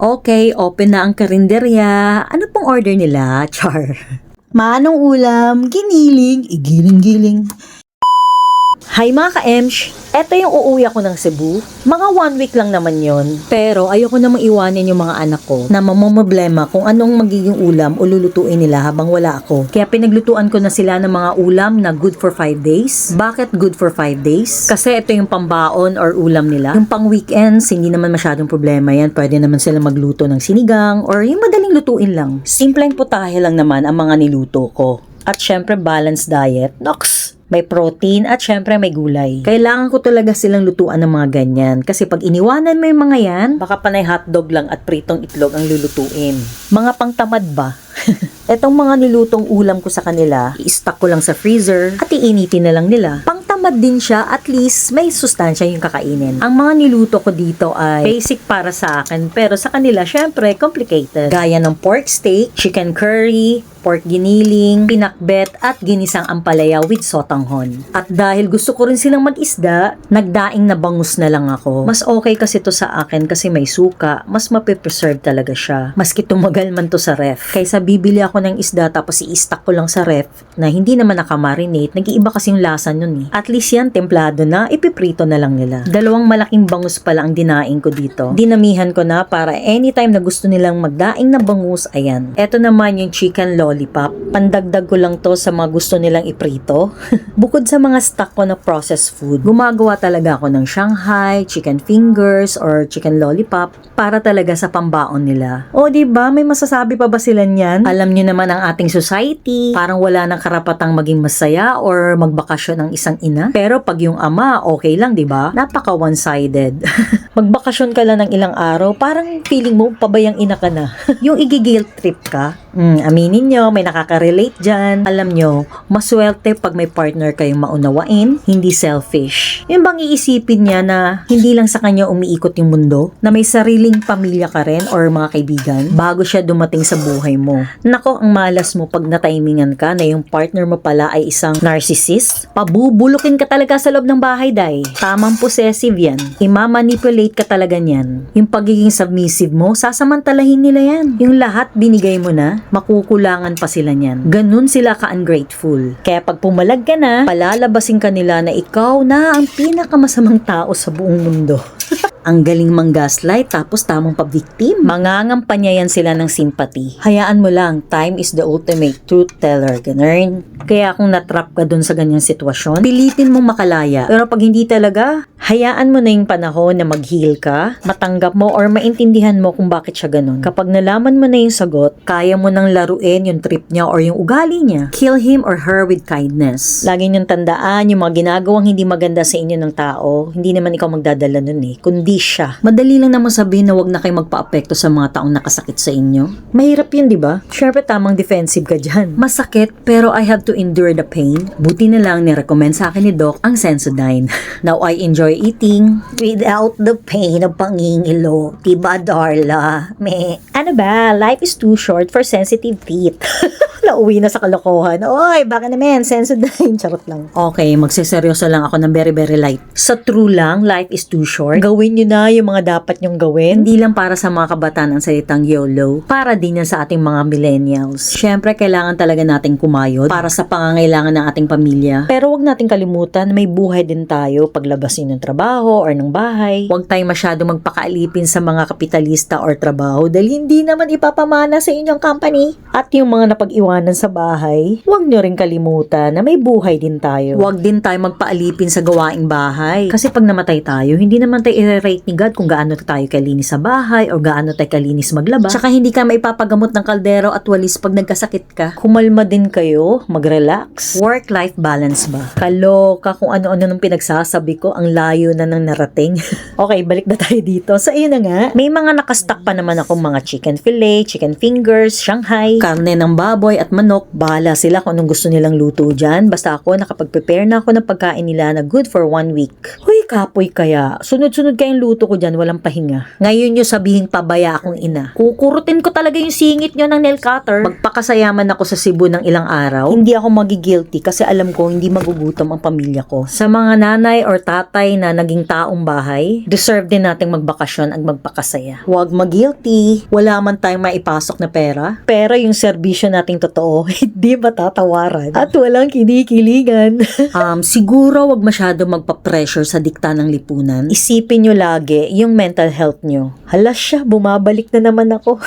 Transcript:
Okay, open na ang karinderya. Ano pong order nila? Char. Manong ulam, giniling, igiling-giling. Hi mga ka-emsh! Eto yung uuwi ako ng Cebu. Mga 1 week lang naman yon. Pero ayoko namang iwanin yung mga anak ko na mamomroblema kung anong magiging ulam o lulutuin nila habang wala ako. Kaya pinaglutuan ko na sila ng mga ulam na good for 5 days. Bakit good for 5 days? Kasi ito yung pambaon or ulam nila. Yung pang weekends, hindi naman masyadong problema yan. Pwede naman sila magluto ng sinigang or yung madaling lutuin lang. Simpleng putahe lang naman ang mga niluto ko. At syempre balanced diet. Nox! May protein at syempre may gulay. Kailangan ko talaga silang lutuan ng mga ganyan. Kasi pag iniwanan mo yung mga yan, baka panay hotdog lang at pritong itlog ang lulutuin. Mga pangtamad ba? Etong mga nilutong ulam ko sa kanila, i-stock ko lang sa freezer at iinitin na lang nila. Pangtamad din siya, at least may sustansya yung kakainin. Ang mga niluto ko dito ay basic para sa akin, pero sa kanila syempre complicated. Gaya ng pork steak, chicken curry, pork giniling, pinakbet at ginisang ampalaya with sotanghon. At dahil gusto ko rin silang mag-isda, nagdaing na bangus na lang ako. Mas okay kasi to sa akin kasi may suka, mas mapipreserve talaga siya. Maski tumagal man to sa ref. Kaysa bibili ako ng isda tapos i-stack ko lang sa ref na hindi naman nakamarinate, nag-iiba kasi yung lasa nun eh. At least yan, templado na, ipiprito na lang nila. 2 malaking bangus pala ang dinaing ko dito. Dinamihan ko na para anytime na gusto nilang magdaing na bangus, ayan. Eto naman yung chicken lollipop. Pandagdag ko lang to sa mga gusto nilang iprito. Bukod sa mga stock ko na processed food, gumagawa talaga ako ng Shanghai, chicken fingers, or chicken lollipop para talaga sa pambaon nila. O diba, may masasabi pa ba sila niyan? Alam nyo naman ang ating society, parang wala nang karapatang maging masaya or magbakasyon ng isang ina. Pero pag yung ama, okay lang, diba? Napaka one-sided. Magbakasyon ka lang ng ilang araw, parang feeling mo pabayang ina ka na. Yung igi-guilt trip ka, aminin nyo, may nakaka-relate dyan. Alam nyo, maswerte pag may partner kayong maunawain, hindi selfish. Yung bang iisipin niya na hindi lang sa kanya umiikot yung mundo, na may sariling pamilya ka rin or mga kaibigan, bago siya dumating sa buhay mo. Nako, ang malas mo pag natimingan ka na yung partner mo pala ay isang narcissist. Pabubulukin ka talaga sa loob ng bahay, day. Tamang possessive yan. Imamanipulate ka talaga niyan. Yung pagiging submissive mo, sasamantalahin nila yan. Yung lahat binigay mo na, makukulangan pa sila niyan. Ganun sila ka-ungrateful. Kaya pag pumalag ka na, palalabasin ka nila na ikaw na ang pinakamasamang tao sa buong mundo. Ang galing mang-gaslight tapos tamang pa-victim. Mangangampanyayan sila ng sympathy. Hayaan mo lang, time is the ultimate truth teller, ganun. Kaya kung natrap ka dun sa ganyang sitwasyon, pilitin mong makalaya. Pero pag hindi talaga, hayaan mo na yung panahon na mag-heal ka, matanggap mo or maintindihan mo kung bakit siya ganun. Kapag nalaman mo na yung sagot, kaya mo nang laruin yung trip niya or yung ugali niya. Kill him or her with kindness. Lagi niyong tandaan, yung mga ginagawang hindi maganda sa inyo ng tao, hindi naman ikaw magdadala nun eh, kundi siya. Madali lang naman sabihin na wag na kayo magpa-apekto sa mga taong nakasakit sa inyo. Mahirap yun, di ba? Syempre tamang defensive ka dyan. Masakit, pero I have to endure the pain. Buti na lang ni-recommend sa akin ni Doc ang Sensodyne. Now I enjoy eating without the pain of pangingilo. Diba, Darla? Ano ba? Life is too short for sensitive teeth. Nauwi na sa kalokohan. Oy, baka naman, Sensodyne. Charot lang. Okay, magseseryoso lang ako ng very, very light. Sa true lang, life is too short. Gawin nyo na yung mga dapat nyong gawin. Hindi lang para sa mga kabataan ang salitang YOLO. Para din yan sa ating mga millennials. Syempre, kailangan talaga nating kumayod para sa pangangailangan ng ating pamilya. Pero wag nating kalimutan na may buhay din tayo paglabasin ng trabaho or ng bahay. Huwag tayong masyado magpakaalipin sa mga kapitalista or trabaho dahil hindi naman ipapamana sa inyong company. At yung mga napag-iwanan sa bahay, huwag nyo rin kalimutan na may buhay din tayo. Huwag din tayo magpaalipin sa gawaing bahay. Kasi pag namatay tayo, hindi naman tayo i-rate ni God kung gaano tayo kalinis sa bahay o gaano tayo kalinis maglaba. Tsaka hindi ka maipapagamot ng kaldero at walis pag nagkasakit ka. Kumalma din kayo, mag-relax. Work-life balance ba? Kaloka kung ano-ano nung pinagsasabi ko, ang layo na nang narating. Okay, balik na tayo dito. So, ayun na nga. May mga nakastock pa naman akong mga chicken fillet, chicken fingers, Shanghai, karne ng baboy at manok. Bahala sila kung anong gusto nilang luto dyan. Basta ako, nakapag-prepare na ako ng pagkain nila na good for 1 week. Huy, kapoy kaya. Sunod-sunod kayong luto ko dyan, walang pahinga. Ngayon nyo sabihing pabaya akong ina. Kukurutin ko talaga yung singit nyo ng nail cutter. Magpakasayaman ako sa Cebu ng ilang araw. Hindi ako magigilty kasi alam ko hindi magugutom ang pamilya ko. Sa mga nanay or tatay na naging taong bahay, deserve din nating magbakasyon at magpakasaya. Huwag mag-guilty. Wala man tayong maipasok na pera. Pero yung serbisyo nating totoo, hindi matatawaran. At walang kinikilingan. Siguro wag masyado magpa-pressure sa dikta ng lipunan. Isipin nyo lagi yung mental health nyo. Hala siya, bumabalik na naman ako.